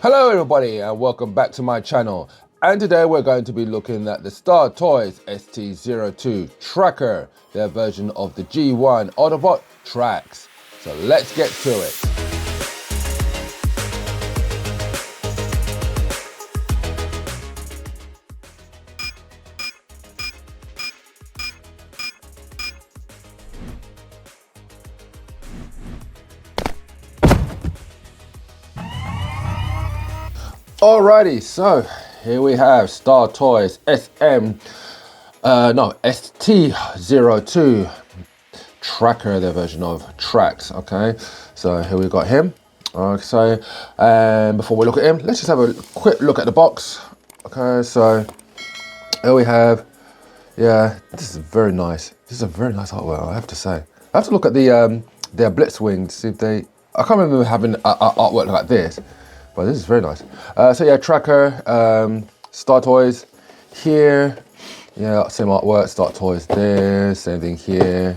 Hello everybody and welcome back to my channel, and today we're going to be looking at the Star Toys ST02 Tracker, their version of the G1 Autobot tracks. So let's get to it. Alrighty, so here we have Star Toys ST02 Tracker, their version of tracks. Okay, so here we got him. Okay, so before we look at him, let's just have a quick look at the box. Okay, so here we have, yeah, this is very nice. This is a very nice artwork, I have to say. I have to look at the their Blitzwing to see if they, I can't remember having artwork like this. But this is very nice. So yeah, Tracker, Star Toys here. Yeah, same artwork, Star Toys there, same thing here.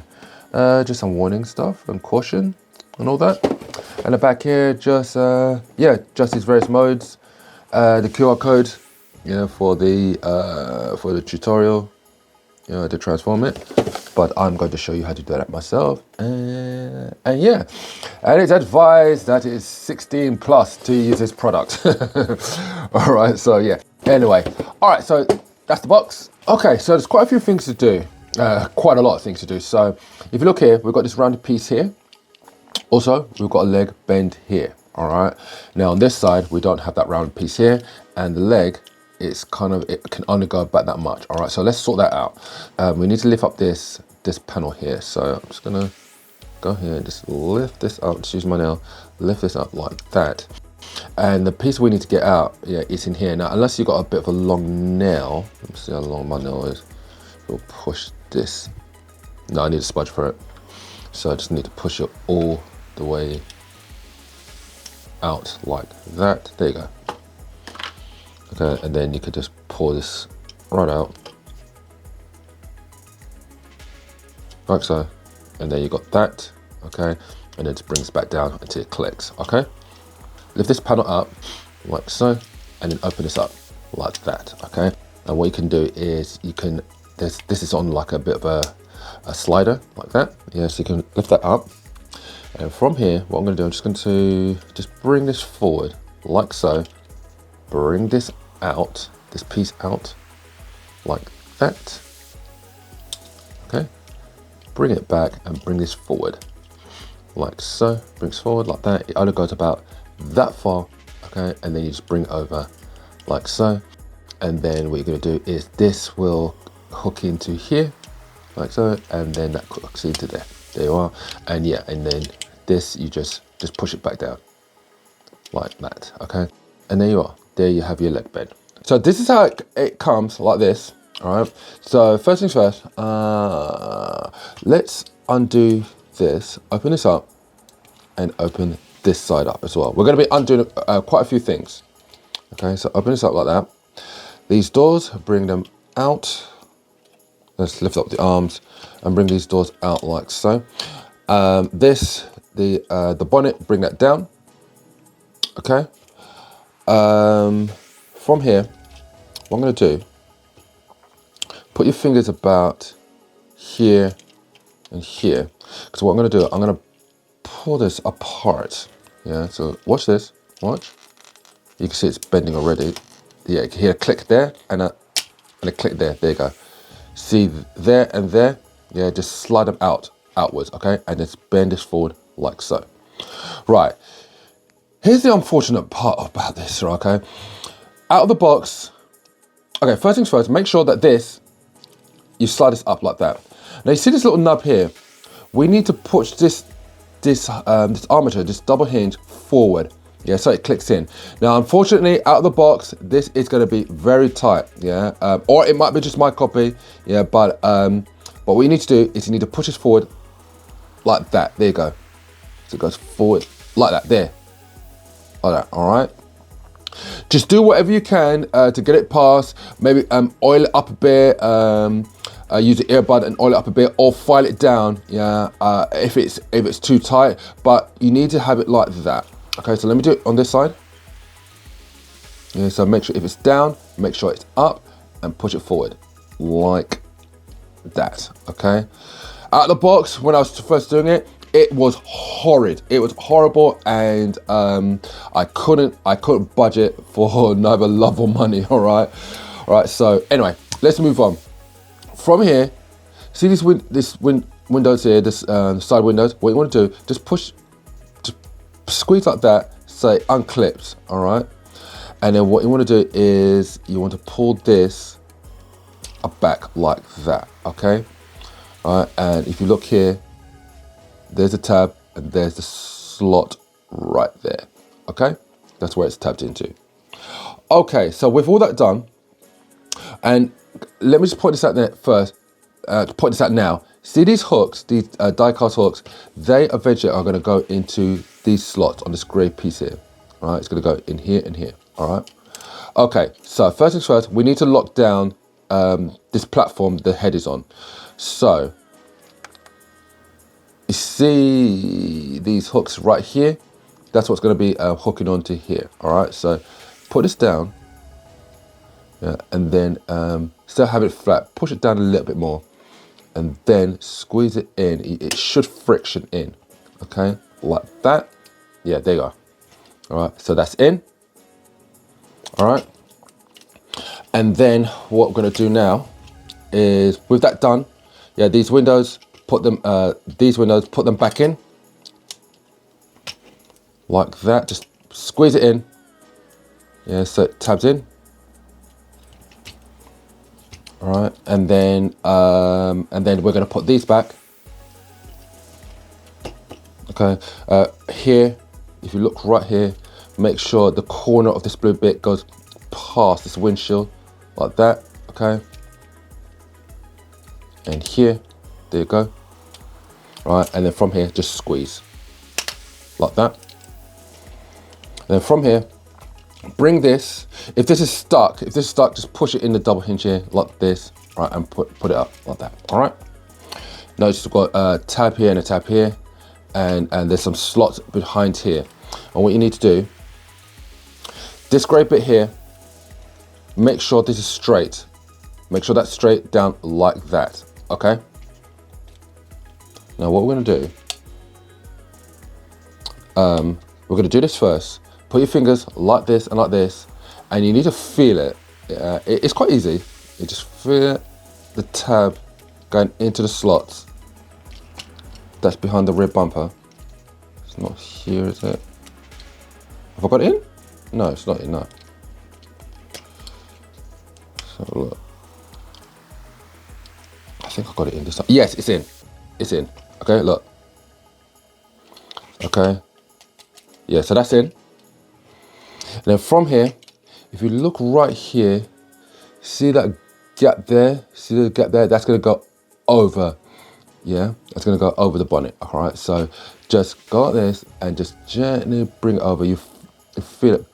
Just some warning stuff and caution and all that. And the back here, just yeah, just these various modes. The QR code, you know, for the tutorial, you know, to transform it. But I'm going to show you how to do that myself. And yeah, and it's advised that it's 16 plus to use this product. All right, so yeah. Anyway, all right, so that's the box. Okay, so there's quite a few things to do. Quite a lot of things to do. So if you look here, we've got this rounded piece here. Also, we've got a leg bend here. All right. Now on this side, we don't have that rounded piece here, and the leg, it's kind of, it can only go about that much. All right, so let's sort that out. We need to lift up this panel here. So I'm just gonna go here and just lift this up, just use my nail, lift this up like that. And the piece we need to get out, yeah, is in here. Now, unless you've got a bit of a long nail, let me see how long my nail is. We'll push this. No, I need a sponge for it. So I just need to push it all the way out like that. There you go. Okay, and then you could just pour this right out, like so, and then you got that, okay, and then it brings it back down until it clicks. Okay, lift this panel up like so, and then open this up like that. Okay, and what you can do is you can, this is on like a bit of a slider like that. Yeah, so you can lift that up, and from here, what I'm going to do, I'm just going to bring this forward like so, bring this out, this piece out like that. Okay, bring it back and bring this forward like so, bring it forward like that. It only goes about that far. Okay, and then you just bring it over like so, and then what you're going to do is this will hook into here like so, and then that hooks into there. There you are. And yeah, and then this, you just push it back down like that. Okay, and there you are. There you have your leg bend. So this is how it comes, like this. All right, so first things first, let's undo this, open this up, and open this side up as well. We're going to be undoing quite a few things. Okay, so open this up like that. These doors, bring them out. Let's lift up the arms and bring these doors out like so. The bonnet, bring that down. Okay. From here, what I'm going to do, put your fingers about here and here, because what I'm going to do, I'm going to pull this apart. Yeah, so watch this, watch. You can see it's bending already. Yeah, you can hear a click there and a click there. There you go. See there and there. Yeah, just slide them outwards. Okay, and just bend this forward like so. Right. Here's the unfortunate part about this. Okay, out of the box. Okay, first things first, make sure that you slide this up like that. Now you see this little nub here. We need to push this armature, this double hinge forward. Yeah, so it clicks in. Now, unfortunately, out of the box, this is going to be very tight. Yeah, or it might be just my copy. Yeah, but what you need to do is you need to push this forward like that. There you go. So it goes forward like that. There, like that. All right. Just do whatever you can to get it past. Maybe oil it up a bit. Use the earbud and oil it up a bit, or file it down. Yeah, if it's too tight. But you need to have it like that. Okay, so let me do it on this side. Yeah, so make sure if it's down, make sure it's up and push it forward like that, okay? Out of the box, when I was first doing it, it was horrid. It was horrible, and I couldn't budget for neither love or money. All right. So anyway, let's move on. From here, see these windows here, this side windows. What you want to do, just squeeze like that. Say unclipped. All right. And then what you want to do is you want to pull this back like that. Okay. All right. And if you look here, there's a tab and there's the slot right there. Okay, that's where it's tapped into. Okay, so with all that done, and let me just point this out there first. Point this out now. See these hooks, these die-cast hooks, they eventually are going to go into these slots on this grey piece here. All right, it's going to go in here and here. All right. Okay, so first things first, we need to lock down this platform the head is on. So you see these hooks right here? That's what's going to be hooking onto here. All right, so put this down, yeah, and then still have it flat. Push it down a little bit more, and then squeeze it in. It should friction in, okay, like that. Yeah, there you go. All right, so that's in. All right, and then what we're going to do now is, with that done, yeah, these windows. Put them, put them back in like that. Just squeeze it in. Yeah, so it tabs in. All right, and then we're going to put these back. Okay, here, if you look right here, make sure the corner of this blue bit goes past this windshield like that. Okay, and here. There you go. Right, and then from here, just squeeze like that. And then from here, bring this. If this is stuck, just push it in the double hinge here like this, right, and put it up like that. All right. Notice we've got a tab here and a tab here, and there's some slots behind here. And what you need to do, this grey bit here, make sure this is straight. Make sure that's straight down like that. Okay. Now what we're going to do, we're going to do this first. Put your fingers like this, and you need to feel it. It's quite easy. You just feel the tab going into the slots. That's behind the rear bumper. It's not here, is it? Have I got it in? No, it's not in, no. Let's have a look. I think I got it in this time. Yes, it's in. It's in. Okay, look. Okay. Yeah, so that's in. And then from here, if you look right here, see that gap there? See the gap there? That's going to go over. Yeah, that's going to go over the bonnet. All right, so just go like this and just gently bring it over. You feel it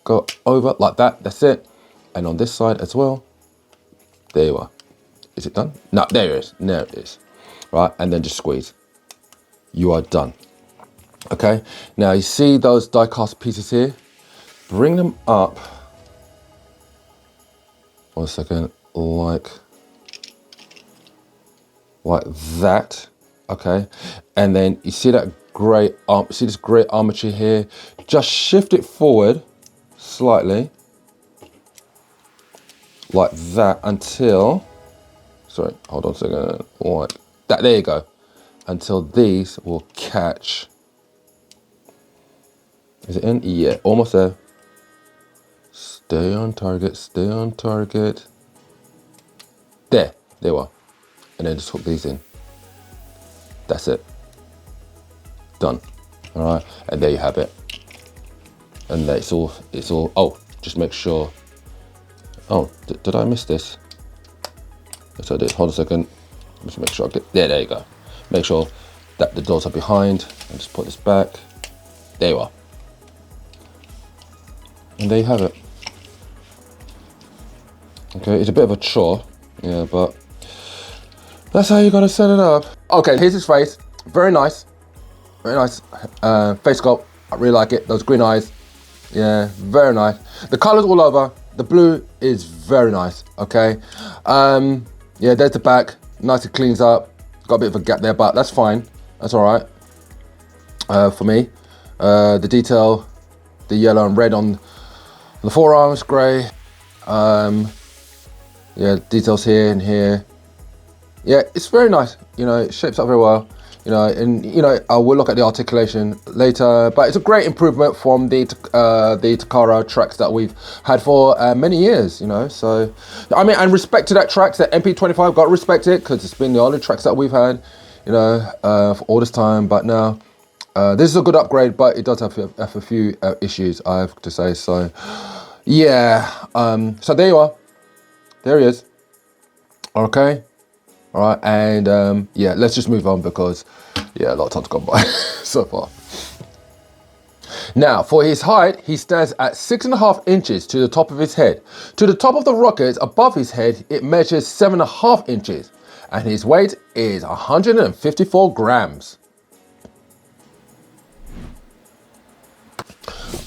go over like that. That's it. And on this side as well. There you are. Is it done? No, there it is. There it is. Right, and then just squeeze. You are done. Okay, now you see those die cast pieces here? Bring them up. 1 second, like that. Okay, and then you see that grey see this grey armature here? Just shift it forward slightly, like that, until, sorry, hold on a second, like that, there you go, until these will catch. Is it in? Yeah, almost there. Stay on target, stay on target. There you are. And then just hook these in. That's it. Done. All right, and there you have it. And it's all, oh, just make sure. Oh, did I miss this? Yes, I did. Hold on a second. Just make sure I get, there you go. Make sure that the doors are behind, and just put this back. There you are. And there you have it. Okay, it's a bit of a chore, yeah, but that's how you gotta set it up. Okay, here's his face. Very nice. Very nice. Face sculpt. I really like it. Those green eyes. Yeah, very nice. The colors all over. The blue is very nice. Okay. Yeah, there's the back. Nice, it cleans up. Got a bit of a gap there, but that's fine. That's all right. For me, the detail, the yellow and red on the forearms, grey. Yeah, details here and here. Yeah, it's very nice. You know, it shapes up very well. You know, and you know, I will look at the articulation later, but it's a great improvement from the Takara tracks that we've had for many years. You know, so I mean, and respect to that tracks that MP25 got respected because it's been the only tracks that we've had. You know, for all this time, but now this is a good upgrade, but it does have a few issues, I have to say. So yeah, so there you are. There he is. Okay. All right, and yeah, let's just move on because, yeah, a lot of time's gone by so far. Now, for his height, he stands at 6.5 inches to the top of his head. To the top of the rockets above his head, it measures 7.5 inches, and his weight is 154 grams.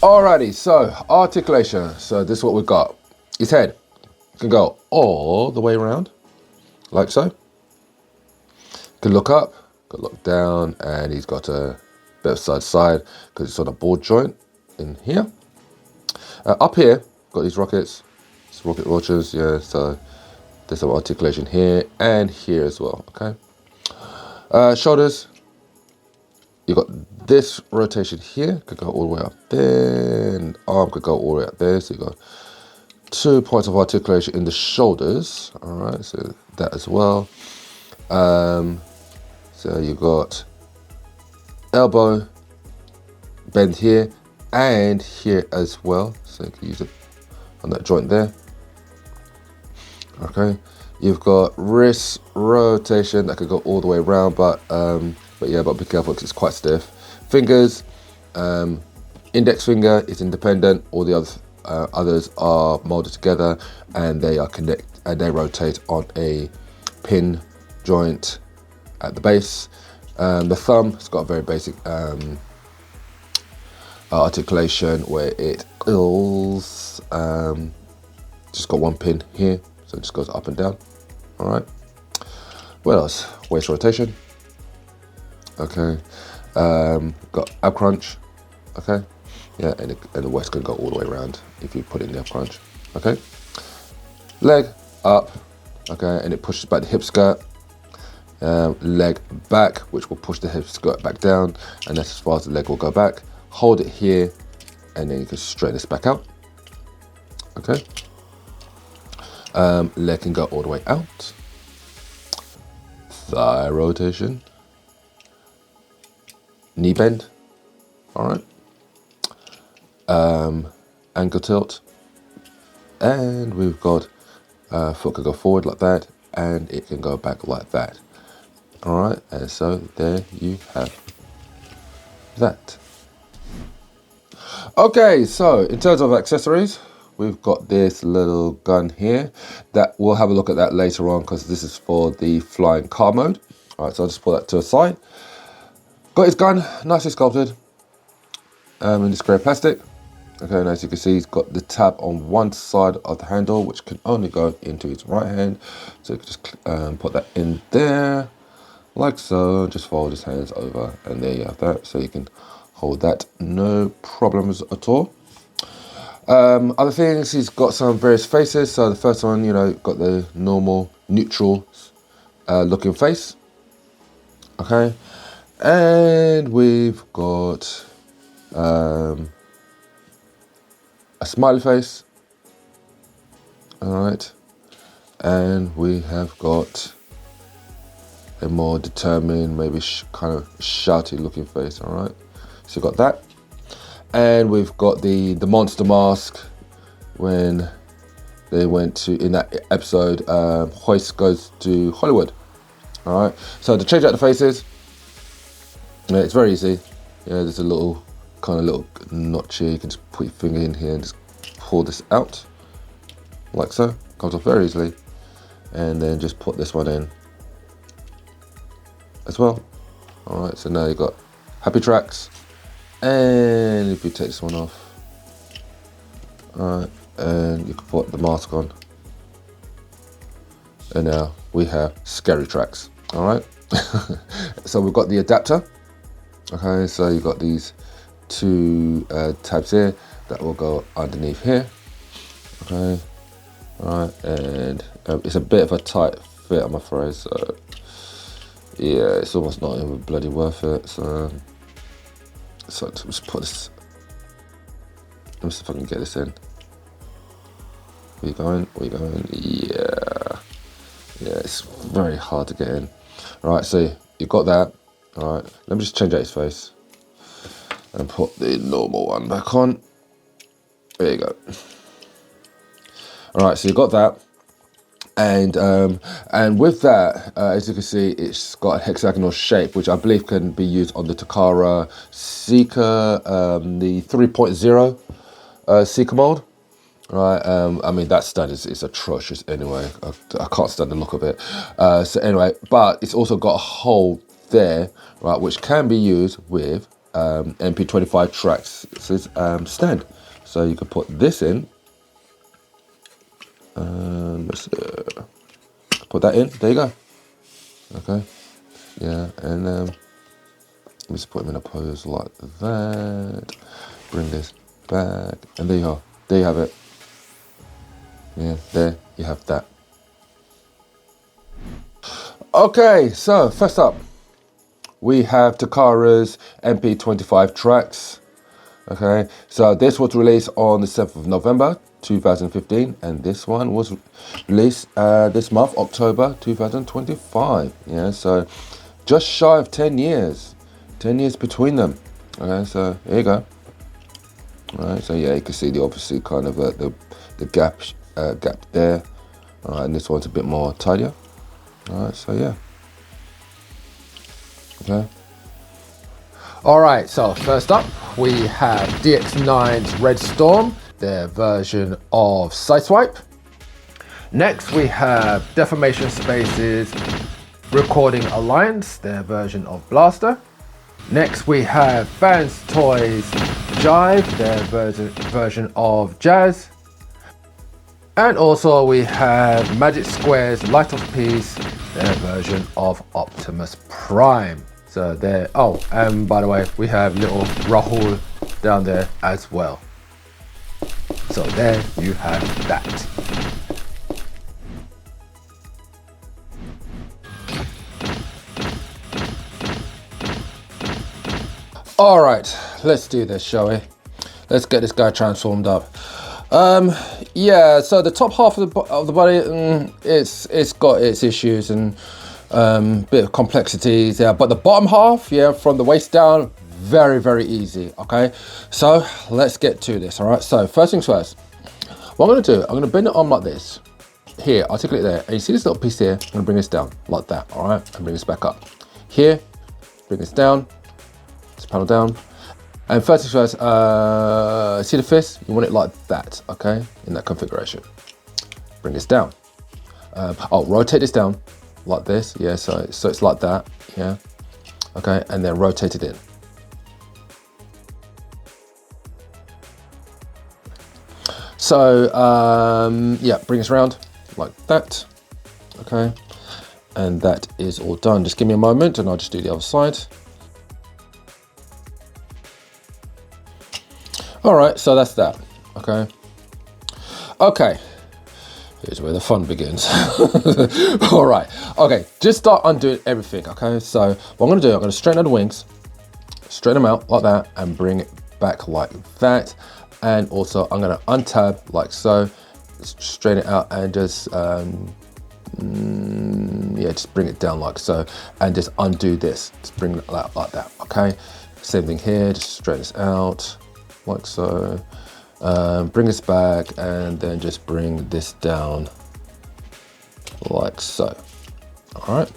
Alrighty, so articulation. So this is what we've got. His head can go all the way around, like so. Can look up, can look down, and he's got a bit of side to side because it's on a board joint in here. Up here, got these rockets, it's rocket launchers, yeah, so there's some articulation here and here as well, okay? Shoulders, you've got this rotation here, could go all the way up there, and arm could go all the way up there, so you've got 2 points of articulation in the shoulders, all right, so that as well. So you've got elbow bend here and here as well. So you can use it on that joint there. Okay. You've got wrist rotation that could go all the way around, but yeah, but be careful because it's quite stiff. Fingers, index finger is independent. All the others are molded together, and they are and they rotate on a pin joint at the base. The thumb has got a very basic articulation where it is just got one pin here, so it just goes up and down. All right. What else? Waist rotation. Okay. Got ab crunch. Okay. Yeah, and the waist can go all the way around if you put it in the ab crunch. Okay. Leg up. Okay, and it pushes back the hip skirt. Leg back, which will push the hip skirt back down, and that's as far as the leg will go back. Hold it here, and then you can straighten this back out. Okay. Leg can go all the way out. Thigh rotation. Knee bend. All right. Ankle tilt, and we've got foot can go forward like that, and it can go back like that. All right, and so there you have that. Okay, so in terms of accessories, we've got this little gun here that we'll have a look at that later on because this is for the flying car mode. All right, so I'll just pull that to the side. Got his gun, nicely sculpted in this grey plastic. Okay, and as you can see, he's got the tab on one side of the handle, which can only go into his right hand. So you can just put that in there. Like so, just fold his hands over, and there you have that. So you can hold that, no problems at all. Other things, he's got some various faces. So the first one, you know, got the normal neutral looking face. Okay, and we've got a smiley face. All right, and we have got a more determined, maybe kind of shouty looking face. All right, so you've got that, and we've got the monster mask when they went to, in that episode, Hoist Goes to Hollywood. All right, so to change out the faces, yeah, it's very easy. Yeah, there's a little notch here. You can just put your finger in here and just pull this out like so. Comes off very easily, and then just put this one in as well. All right, so now you've got happy tracks, and if you take this one off, and you can put the mask on. And now we have scary tracks. All right. So we've got the adapter. Okay, so you've got these two tabs here that will go underneath here. Okay, all right, and it's a bit of a tight fit, I'm afraid. So yeah, it's almost not even bloody worth it. So let's put this. Let me see if I can get this in. Where you going? Where you going? Yeah, yeah, it's very hard to get in. All right, so you've got that. All right, let me just change out his face and put the normal one back on. There you go. All right, so you got that, and with that, as you can see, it's got a hexagonal shape, which I believe can be used on the Takara Seeker, the 3.0 Seeker mode. Right, I mean, that stand is atrocious anyway. I can't stand the look of it. So anyway, but it's also got a hole there, right, which can be used with MP25 tracks stand. So you can put this in. Let's put that in. There you go. Okay. Yeah, and let me just put them in a pose like that. Bring this back, and there you are. There you have it. Yeah, there you have that. Okay, so first up, we have Takara's MP25 tracks. Okay, so this was released on the 7th of November 2015, and this one was released this month, October 2025. Yeah, so just shy of 10 years. 10 years between them. Okay, so here you go. All right, so yeah, you can see the obviously kind of the gap there. All right, and this one's a bit more tidier. All right, so yeah. Okay. All right, so first up, we have DX9's Red Storm, their version of Sideswipe. Next, we have Deformation Space's Recording Alliance, their version of Blaster. Next, we have Fans Toys Jive, their version of Jazz. And also we have Magic Square's Light of Peace, their version of Optimus Prime. So there, oh, and by the way, we have little Rahul down there as well. So there you have that. All right, let's do this, shall we? Let's get this guy transformed up. Yeah, so the top half of the body, it's got its issues and bit of complexities, yeah, but the bottom half, yeah, from the waist down, very, very easy. Okay, so let's get to this. All right, so first things first, what I'm going to do, I'm going to bend it on like this here, articulate there, and you see this little piece here, I'm going to bring this down like that. All right, and bring this back up here, bring this down, this panel down. And first things first, see the fist? You want it like that, okay? In that configuration. Bring this down. Rotate this down like this, yeah, so it's like that, yeah. Okay, and then rotate it in. So, yeah, bring this around like that, okay? And that is all done. Just give me a moment and I'll just do the other side. All right, so that's that, okay? Okay, here's where the fun begins. All right, okay, just start undoing everything, okay? So what I'm gonna do, I'm gonna straighten out the wings, straighten them out like that, and bring it back like that. And also I'm gonna untab like so, straighten it out and just, yeah, just bring it down like so, and just undo this, just bring it out like that, okay? Same thing here, just straighten this out, like so, bring this back, and then just bring this down like so. All right,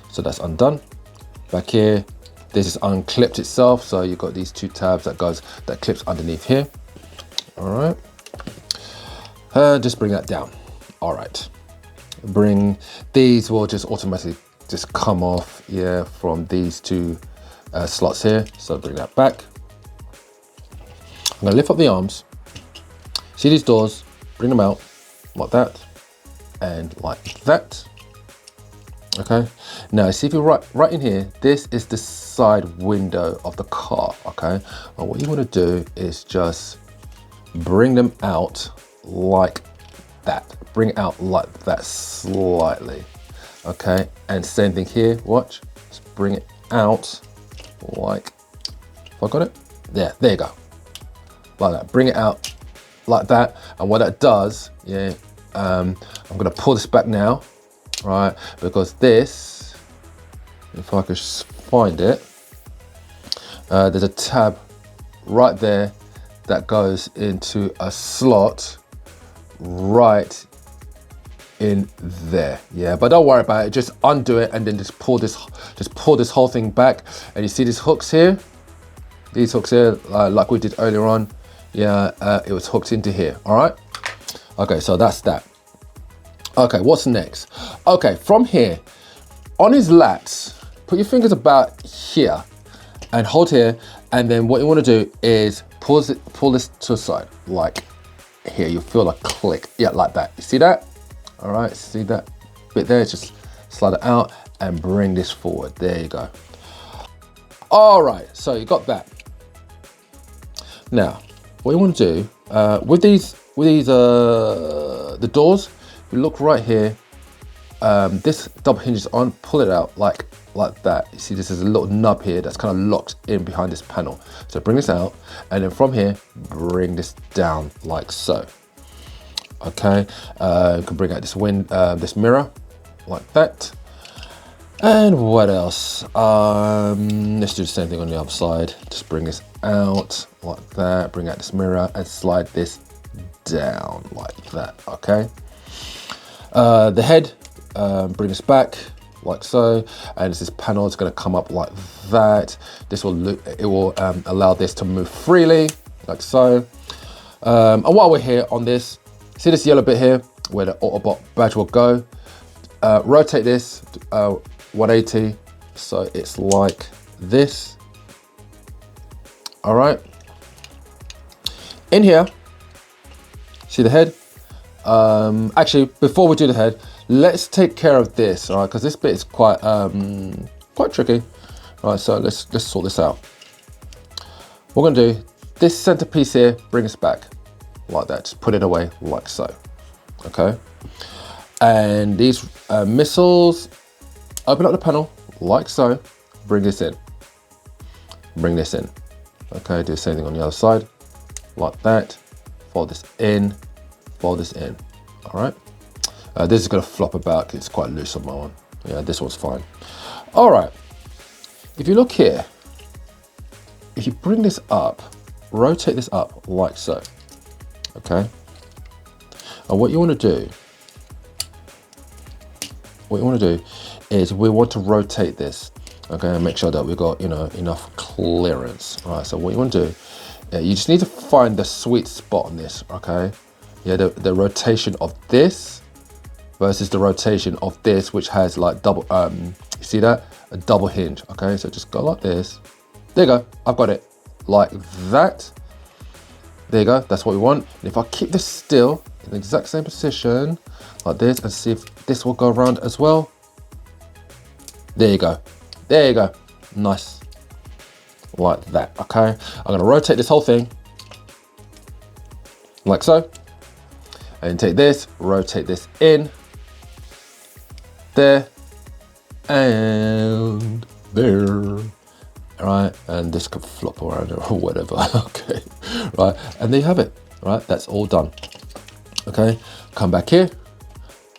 so that's undone. Back here, this is unclipped itself, so you've got these two tabs that clips underneath here. All right, just bring that down. All right, bring these will just automatically just come off, yeah, from these two slots here. So bring that back. I'm gonna lift up the arms. See these doors, bring them out like that and like that. Okay, now see if you're right in here, this is the side window of the car. Okay, and what you want to do is just bring them out like that. Bring it out like that slightly. Okay, and same thing here, watch. Just bring it out like, have I got it? Yeah, there you go. Like that, bring it out like that. And what that does, yeah, I'm gonna pull this back now, right? Because this, if I could find it, there's a tab right there that goes into a slot right in there. Yeah, but don't worry about it, just undo it and then just pull this whole thing back. And you see these hooks here, like we did earlier on. Yeah, it was hooked into here. All right, okay, so that's that. Okay, what's next? Okay, from here on his lats, put your fingers about here and hold here, and then what you want to do is pull this to the side, like here. You feel a click, yeah, like that. You see that? All right, see that bit there? Just slide it out and bring this forward. There you go. All right, so you got that. Now, what you want to do with these the doors, you look right here. This double hinge is on. Pull it out like that. You see, this is a little nub here that's kind of locked in behind this panel. So bring this out, and then from here, bring this down like so. Okay, you can bring out this mirror like that. And what else? Let's do the same thing on the other side. Just bring this out like that. Bring out this mirror and slide this down like that. Okay. The head, bring this back like so, and this panel is going to come up like that. This will allow this to move freely like so. And while we're here on this, see this yellow bit here where the Autobot badge will go? Rotate this 180 so it's like this. All right. In here, see the head? Actually, before we do the head, let's take care of this, all right? Because this bit is quite tricky. All right, so let's sort this out. What we're gonna do, this centerpiece here, bring us back like that. Just put it away like so. Okay. And these missiles, open up the panel like so. Bring this in. Bring this in. Okay. Do the same thing on the other side, like that. Fold this in. Fold this in. All right. This is gonna flop about. It's quite loose on my one. Yeah, this one's fine. All right. If you look here, if you bring this up, rotate this up like so. Okay. And what you want to do, is we want to rotate this. Okay, and make sure that we got enough clearance. All right. So what you want to do, you just need to find the sweet spot on this. Okay. Yeah, the rotation of this versus the rotation of this, which has like double. You see that? A double hinge. Okay, so just go like this. There you go. I've got it like that. There you go. That's what we want. And if I keep this still in the exact same position like this, and see if this will go around as well. There you go. There you go. Nice. Like that. Okay. I'm gonna rotate this whole thing like so. And take this, rotate this in, there, and there. All right, and this could flop around or whatever. Okay, right, and there you have it. All right, that's all done. Okay, come back here.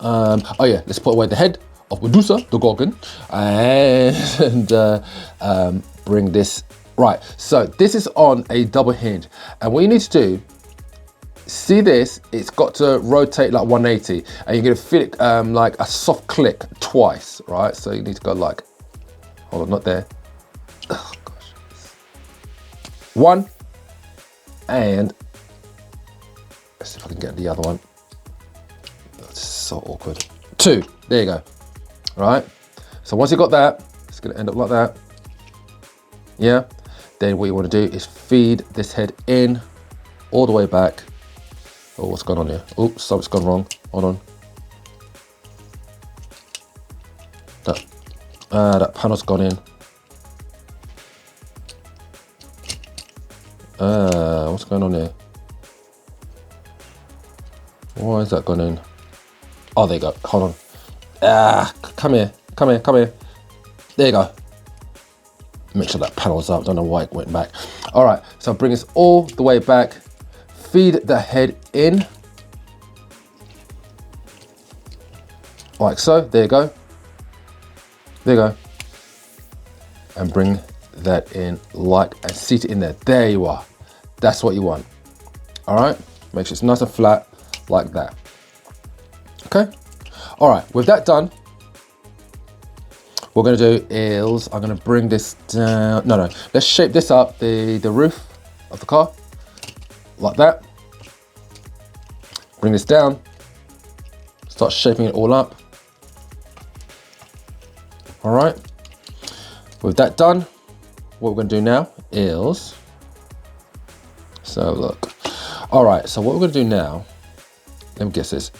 Oh yeah, let's put away the head of Medusa, the Gorgon, and bring this. Right, so this is on a double hinge, and what you need to do, see this, it's got to rotate like 180, and you're gonna feel it like a soft click twice, right? So you need to go like, hold on, not there. Oh gosh. One, and let's see if I can get the other one. That's so awkward. Two, there you go. Right? So once you got that, it's gonna end up like that. Yeah. Then what you want to do is feed this head in all the way back Oh, what's going on here? Oops, something's gone wrong. Hold on. That panel's gone in. What's going on here? Why is that gone in? Oh, there you go. Hold on. Come here. There you go. Make sure that panel's up. Don't know why it went back. All right, so bring this all the way back. Feed the head in. Like so. There you go. There you go. And bring that in and seat it in there. There you are. That's what you want. All right. Make sure it's nice and flat like that. Okay. All right. With that done, what we're going to do is I'm going to bring this down. No. Let's shape this up, the roof of the car, like that. Bring this down. Start shaping it all up. All right. With that done, what we're going to do now is, so look. All right. So what we're going to do now, let me guess this.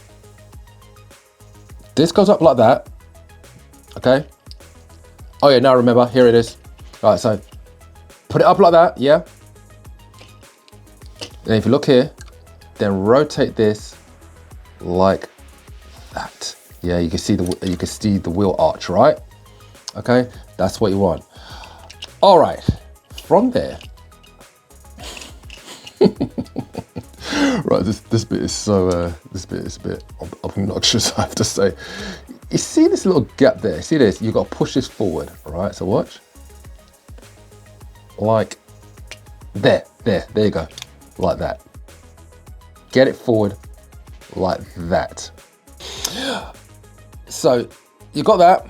This goes up like that. Okay. Oh yeah, now remember, here it is. All right, so put it up like that, yeah? And if you look here, then rotate this like that. Yeah, you can see the wheel arch, right? Okay, that's what you want. All right, from there. Right, this bit is so this bit is a bit obnoxious, I have to say. You see this little gap there? See this? You've got to push this forward. All right, so watch. Like there you go. Like that. Get it forward like that. So you got that.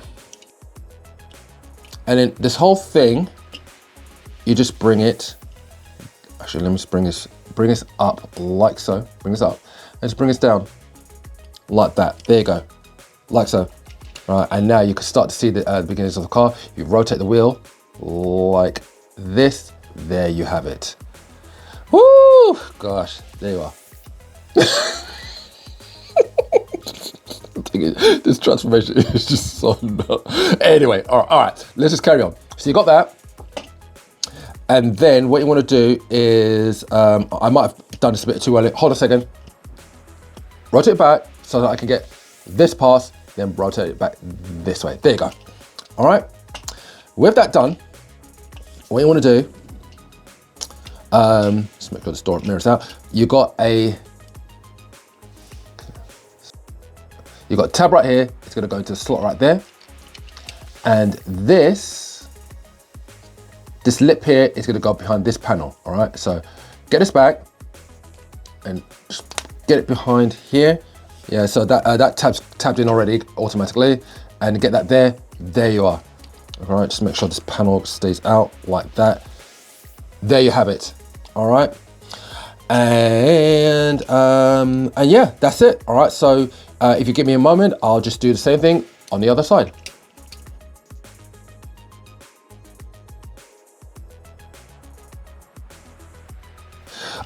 And then this whole thing, you just bring it. Actually, let me just bring this up like so. Bring this up. And just bring this down like that. There you go. Like so. Right, and now you can start to see the beginnings of the car. You rotate the wheel like this. There you have it. Woo! Gosh, there you are. This transformation is just so nuts. Anyway, all right, let's just carry on. So you got that. And then what you want to do is, I might have done this a bit too early. Hold on a second. Rotate it back so that I can get this pass, then rotate it back this way. There you go. All right. With that done, what you want to do, just make sure the door mirrors out. You got a tab right here. It's going to go into the slot right there. And this lip here is going to go behind this panel. All right. So get this back and just get it behind here. Yeah. So that tab's tabbed in already automatically, and get that there. There you are. All right. Just make sure this panel stays out like that. There you have it. All right. And yeah, that's it. All right. So if you give me a moment, I'll just do the same thing on the other side.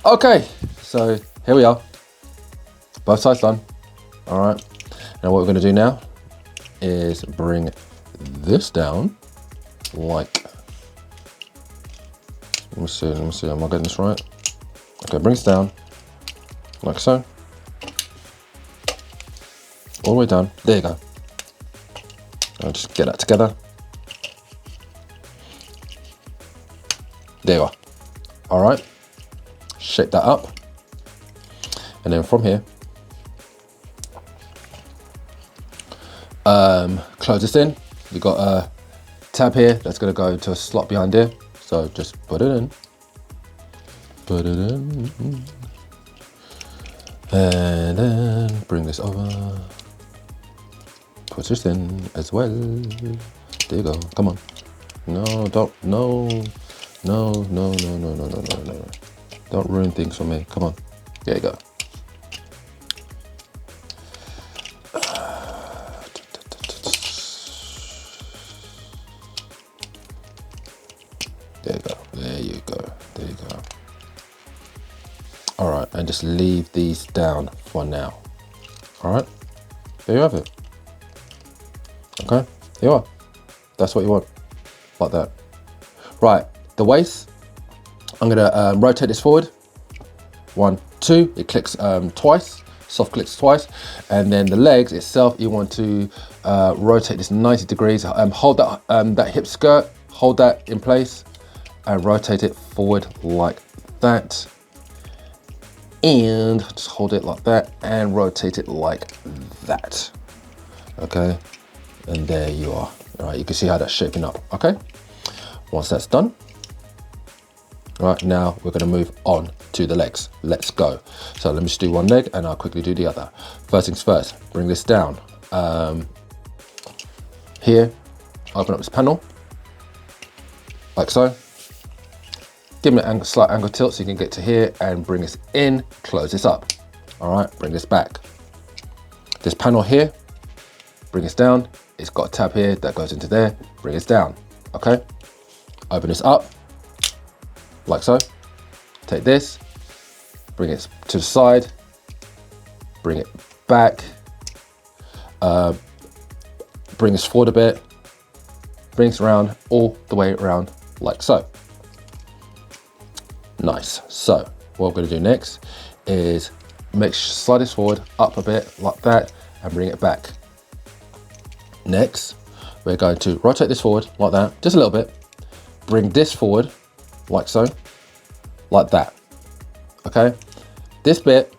Okay, so here we are. Both sides done. All right. Now what we're going to do now is bring this down like. Let me see. Am I getting this right? Okay, bring this down like so. All the way down. There you go. I'll just get that together. There you are. All right. Shape that up. And then from here, close this in. You've got a tab here that's going to go into a slot behind here. So just put it in. Put it in. And then bring this over. Put this in as well. There you go. Come on. No, don't. No. Don't ruin things for me. Come on. There you go. There you go. There you go. There you go. All right. right, and just leave these down for now. All right, there you have it. Okay, there you are. That's what you want, like that. Right, the waist, I'm gonna rotate this forward. 1, 2, it clicks twice, soft clicks twice. And then the legs itself, you want to rotate this 90 degrees. Hold that, that hip skirt, hold that in place and rotate it forward like that. And just hold it like that and rotate it like that. Okay, and there you are. All right, you can see how that's shaping up. Okay, once that's done, right, now we're going to move on to the legs. Let's go. So let me just do one leg and I'll quickly do the other. First things first, bring this down. Here, open up this panel like so. Give me a slight angle tilt so you can get to here and bring this in, close this up. All right, bring this back. This panel here, bring this down. It's got a tab here that goes into there, bring this down, okay? Open this up, like so. Take this, bring it to the side, bring it back, bring this forward a bit, bring this around, all the way around, like so. Nice. So what we're going to do next is slide this forward up a bit like that and bring it back. Next, we're going to rotate this forward like that, just a little bit. Bring this forward like so, like that. Okay. This bit,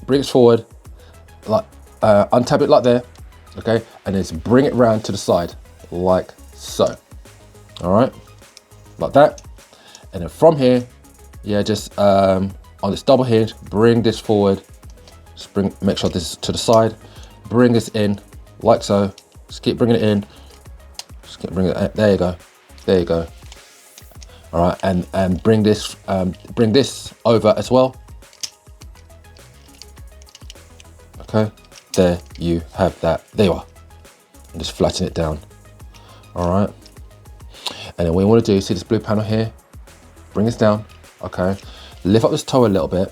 bring it forward, like untap it like there. Okay, and then just bring it round to the side like so. All right, like that. And then from here, yeah, just on this double hinge, bring this forward, just make sure this is to the side, bring this in like so, just keep bringing it in, just keep bringing it in. There you go, there you go. All right, and bring this over as well. Okay, there you have that, there you are. And just flatten it down, all right. And then what you wanna do, see this blue panel here, bring this down. Okay, lift up this toe a little bit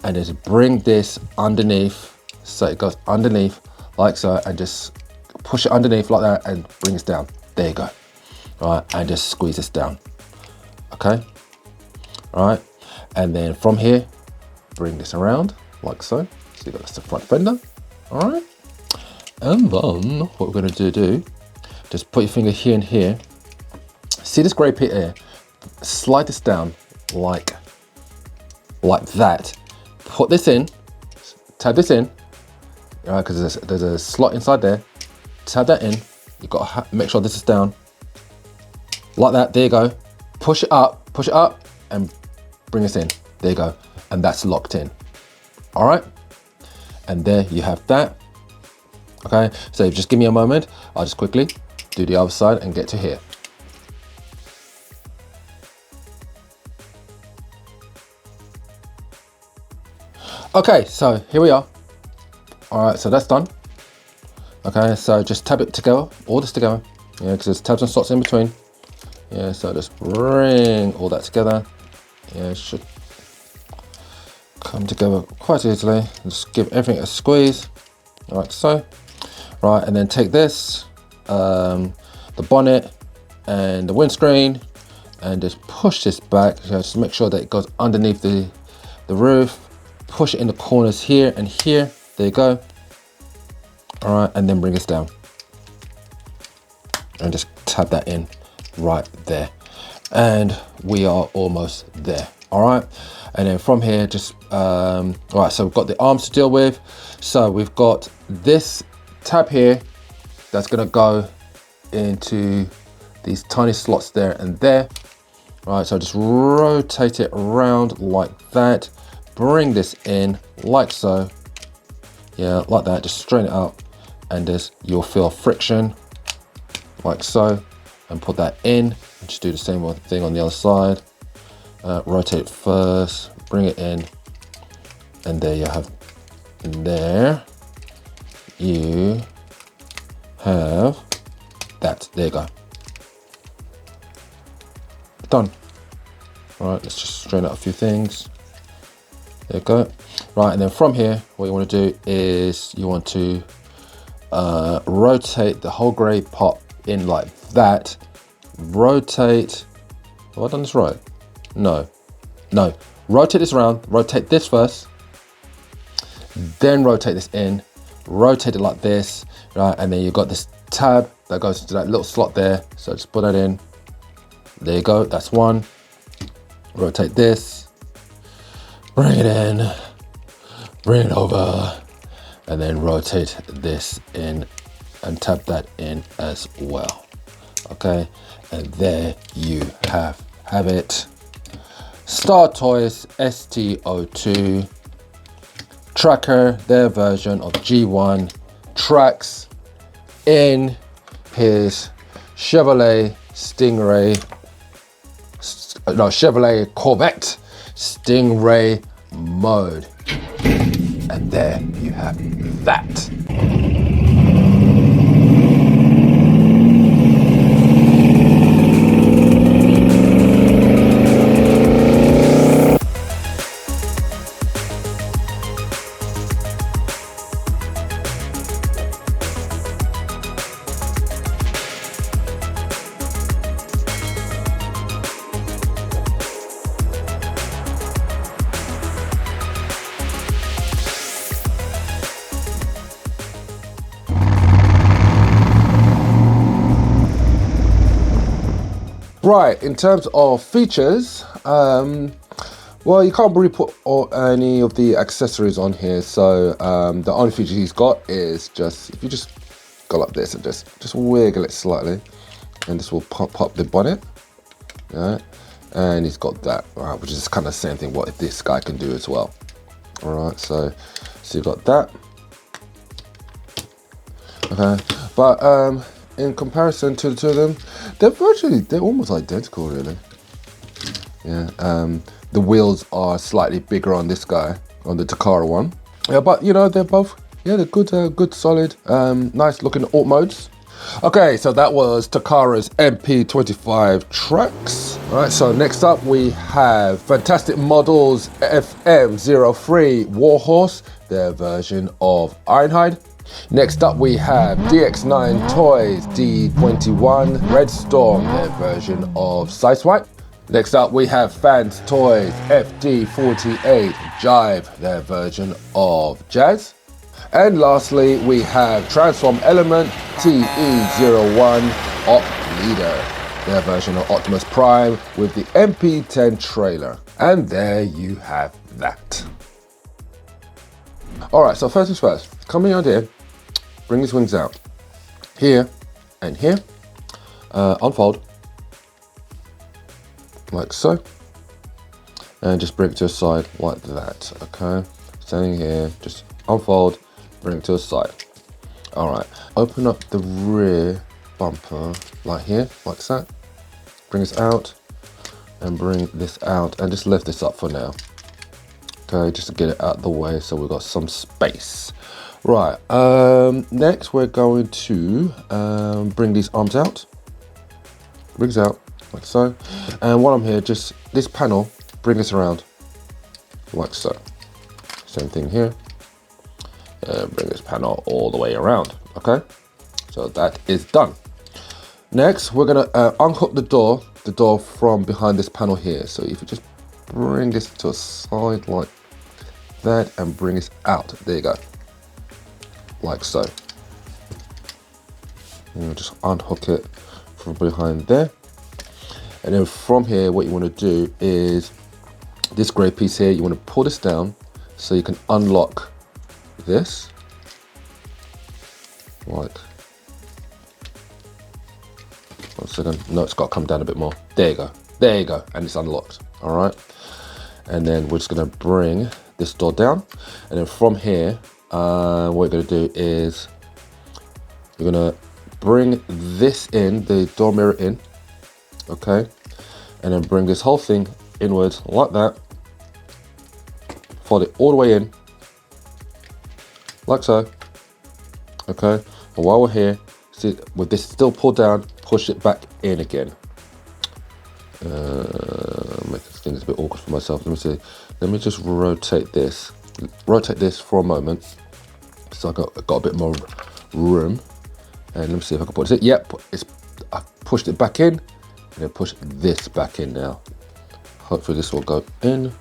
and just bring this underneath so it goes underneath like so, and just push it underneath like that and bring this down. There you go. All right, and just squeeze this down. Okay, all right, and then from here, bring this around like so. So you got this the front fender. All right, and then what we're going to do, just put your finger here and here. See this grey bit here? Slide this down like that. Put this in, tab this in, all right, because there's a slot inside there. Tab that in. You've got to make sure this is down like that. There you go. Push it up, and bring this in. There you go, and that's locked in. All right, and there you have that. Okay, so just give me a moment. I'll just quickly do the other side and get to here. Okay, so here we are. All right, so that's done. Okay, so just tab it together, all this together. Yeah, because there's tabs and slots in between. Yeah, so just bring all that together. Yeah, it should come together quite easily. Just give everything a squeeze, like so. Right, and then take this, the bonnet and the windscreen, and just push this back. Just make sure that it goes underneath the roof. Push it in the corners here and here. There you go. All right, and then bring this down and just tab that in right there, and we are almost there. All right, and then from here, just all right, so we've got the arms to deal with. So we've got this tab here that's going to go into these tiny slots there and there. All right, so just rotate it around like that. Bring this in like so. Yeah, like that. Just straighten it out, and just you'll feel friction like so, and put that in. Just do the same thing on the other side. Rotate it first, bring it in, and there you have. And there you have that. There you go. Done. All right, let's just straighten out a few things. There you go. Right, and then from here, what you want to do is you want to rotate the whole grey pot in like that. Rotate. Have I done this right? No. Rotate this around. Rotate this first. Then rotate this in. Rotate it like this, right? And then you've got this tab that goes into that little slot there. So just put that in. There you go. That's one. Rotate this. Bring it in, bring it over, and then rotate this in and tap that in as well. Okay, and there you have it. Star Toys ST02 tracker, their version of G1 tracks in his Chevrolet Corvette Stingray mode. And there you have that. Right, in terms of features, well, you can't really put any of the accessories on here. So the only feature he's got is just, if you just go like this and just wiggle it slightly, and this will pop up the bonnet. Yeah, and he's got that, right, which is kind of the same thing what this guy can do as well. All right, so you've got that. Okay, but in comparison to the two of them, they're almost identical, really. Yeah, the wheels are slightly bigger on this guy, on the Takara one. Yeah, but you know, they're both, yeah, they're good, solid, nice looking alt modes. Okay, so that was Takara's MP25 tracks. All right, so next up we have Fantastic Models FM03 Warhorse, their version of Ironhide. Next up we have DX9 Toys D21 Red Storm, their version of Sideswipe. Next up we have Fans Toys FD48 Jive, their version of Jazz. And lastly we have Transform Element TE01 Op Leader, their version of Optimus Prime with the MP10 trailer. And there you have that. Alright, so first things first, coming on here, bring his wings out. Here and here. Unfold. Like so. And just bring it to the side like that. Okay. Standing here, just unfold, bring it to the side. Alright. Open up the rear bumper like here, like that. Bring this out and bring this out and just lift this up for now. Okay, just to get it out of the way so we've got some space. Right, next we're going to bring these arms out. Brings out, like so. And while I'm here, just this panel, bring this around, like so. Same thing here. Bring this panel all the way around, okay? So that is done. Next, we're gonna unhook the door from behind this panel here. So if you just bring this to a side like that and bring this out, there you go. Like so. And just unhook it from behind there. And then from here, what you want to do is this grey piece here, you want to pull this down so you can unlock this. Like, 1 second. No, it's got to come down a bit more. There you go. There you go. And it's unlocked. All right. And then we're just going to bring this door down. And then from here, what we're going to do is we're going to bring this in, the door mirror in, okay, and then bring this whole thing inwards like that, fold it all the way in, like so, okay, and while we're here, see, with this still pulled down, push it back in again, make this think it's a bit awkward for myself. Let me see. Let me just rotate this for a moment, so I got a bit more room. And let me see if I can put this in. Yep, I pushed it back in, and then push this back in now. Hopefully this will go in.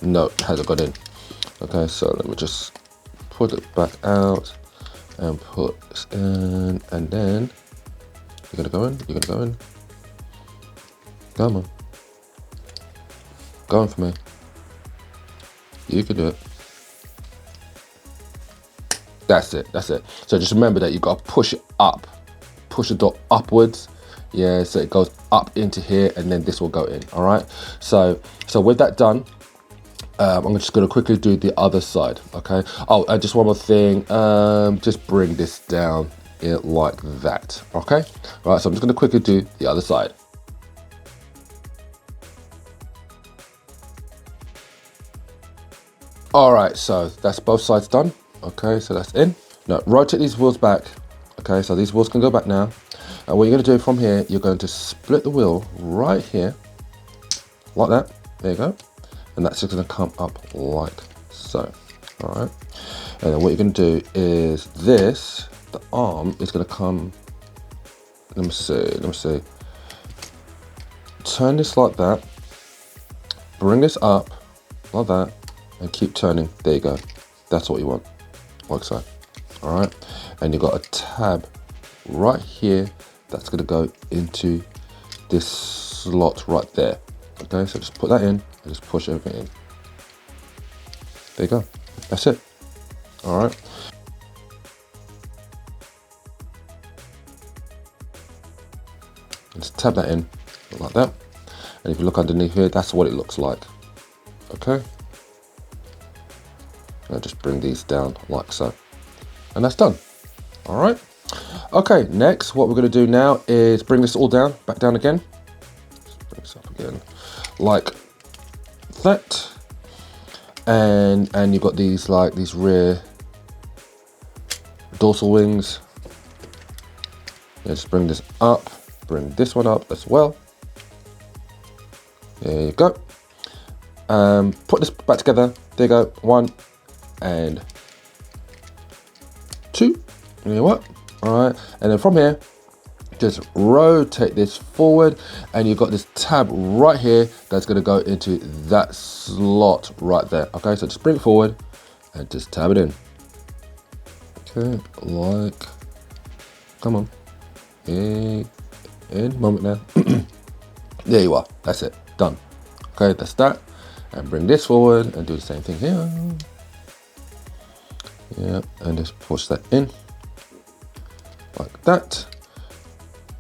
No, it hasn't got in. Okay, so let me just put it back out and put this in, and then you're gonna go in, you're gonna go in. Come on. Go on for me. You can do it. That's it, that's it. So just remember that you gotta push it up. Push the door upwards. Yeah, so it goes up into here, and then this will go in, all right? So with that done, I'm just gonna quickly do the other side, okay? Oh, just one more thing. Just bring this down like that, okay? All right, so I'm just gonna quickly do the other side. All right, so that's both sides done. Okay, so that's in. Now rotate these wheels back. Okay, so these wheels can go back now. And what you're gonna do from here, you're going to split the wheel right here, like that. There you go. And that's just gonna come up like so. All right. And then what you're gonna do is this, the arm is gonna come, let me see. Turn this like that, bring this up like that, and keep turning. There you go. That's what you want, like so. All right, and you've got a tab right here that's gonna go into this slot right there. Okay, so just put that in and just push everything in. There you go. That's it. All right. Just tab that in like that. And if you look underneath here, that's what it looks like. Okay. I'll just bring these down like so. And that's done. All right. Okay, next, what we're going to do now is bring this all down, back down again. Just bring this up again, like that. And you've got these rear dorsal wings. Yeah, just bring this up, bring this one up as well. There you go. Put this back together. There you go. 1 and 2. You know what? All right. And then from here, just rotate this forward, and you've got this tab right here that's going to go into that slot right there. Okay, so just bring it forward and just tab it in. Okay, like, come on, in moment now. There you are. That's it. Done. Okay, that's that. And bring this forward and do the same thing here. Yeah, and just push that in like that.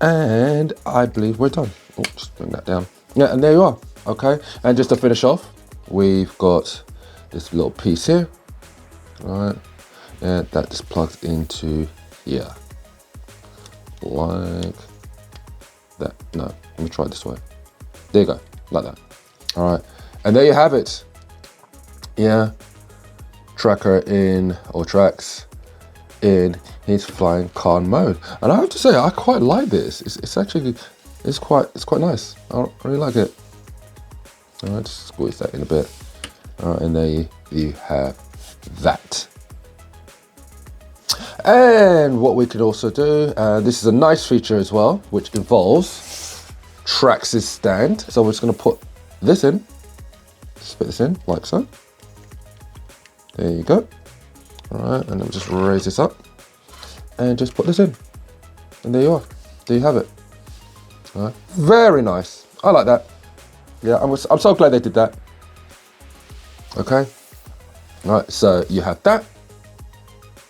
And I believe we're done. Oh, just bring that down. Yeah, and there you are. Okay, and just to finish off, we've got this little piece here. All right, and that just plugs into here, like that. No, let me try it this way. There you go, like that. All right, and there you have it. Yeah, tracker in, or tracks in his flying car mode, and I have to say I quite like this. It's actually quite nice. I really like it. All right, just squeeze that in a bit. All right, and there you have that. And what we could also do, this is a nice feature as well, which involves Trax's stand. So we're just going to put this in, just put this in like so. There you go. All right, and then we'll just raise this up and just put this in. And there you are. There you have it. All right. Very nice. I like that. Yeah, I'm so glad they did that. Okay. All right, so you have that.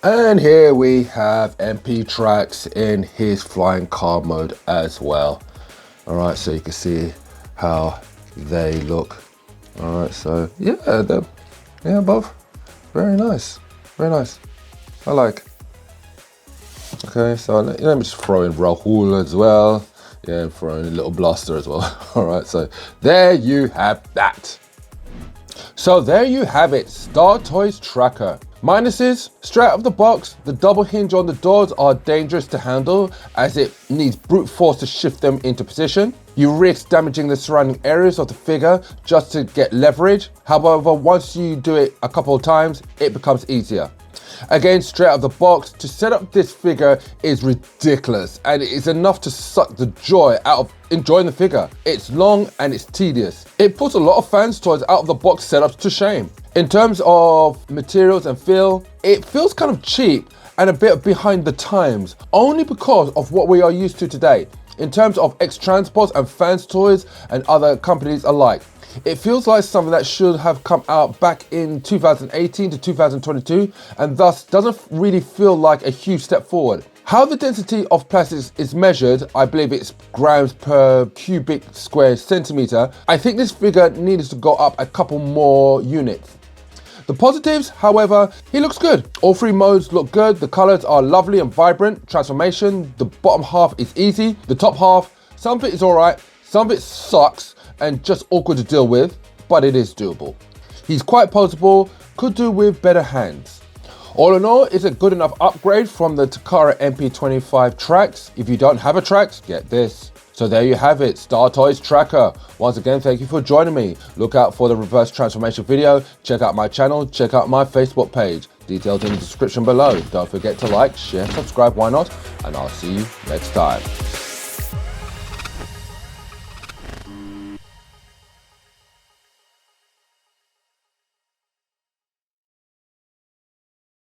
And here we have MP Trax in his flying car mode as well. All right, so you can see how they look. All right, so yeah, they're both very nice. Very nice. I like. Okay, so let me just throw in Rahul as well. Yeah, and throw in a little blaster as well. All right, so there you have that. So there you have it, Star Toys Tracker. Minuses, straight out of the box, the double hinge on the doors are dangerous to handle as it needs brute force to shift them into position. You risk damaging the surrounding areas of the figure just to get leverage. However, once you do it a couple of times, it becomes easier. Again, straight out of the box, to set up this figure is ridiculous and it is enough to suck the joy out of enjoying the figure. It's long and it's tedious. It puts a lot of fans toys out of the box setups to shame. In terms of materials and feel, it feels kind of cheap and a bit behind the times, only because of what we are used to today. In terms of X-Transports and fans toys and other companies alike, it feels like something that should have come out back in 2018 to 2022 and thus doesn't really feel like a huge step forward. How the density of plastics is measured, I believe it's grams per cubic square centimeter. I think this figure needs to go up a couple more units. The positives, however, he looks good. All three modes look good. The colors are lovely and vibrant. Transformation, the bottom half is easy. The top half, some of it is all right, some of it sucks and just awkward to deal with, but it is doable. He's quite poseable, could do with better hands. All in all, it's a good enough upgrade from the Takara MP25 Trax. If you don't have a Trax, get this. So there you have it, Star Toys Tracker. Once again, thank you for joining me. Look out for the reverse transformation video. Check out my channel, check out my Facebook page. Details in the description below. Don't forget to like, share, subscribe, why not? And I'll see you next time.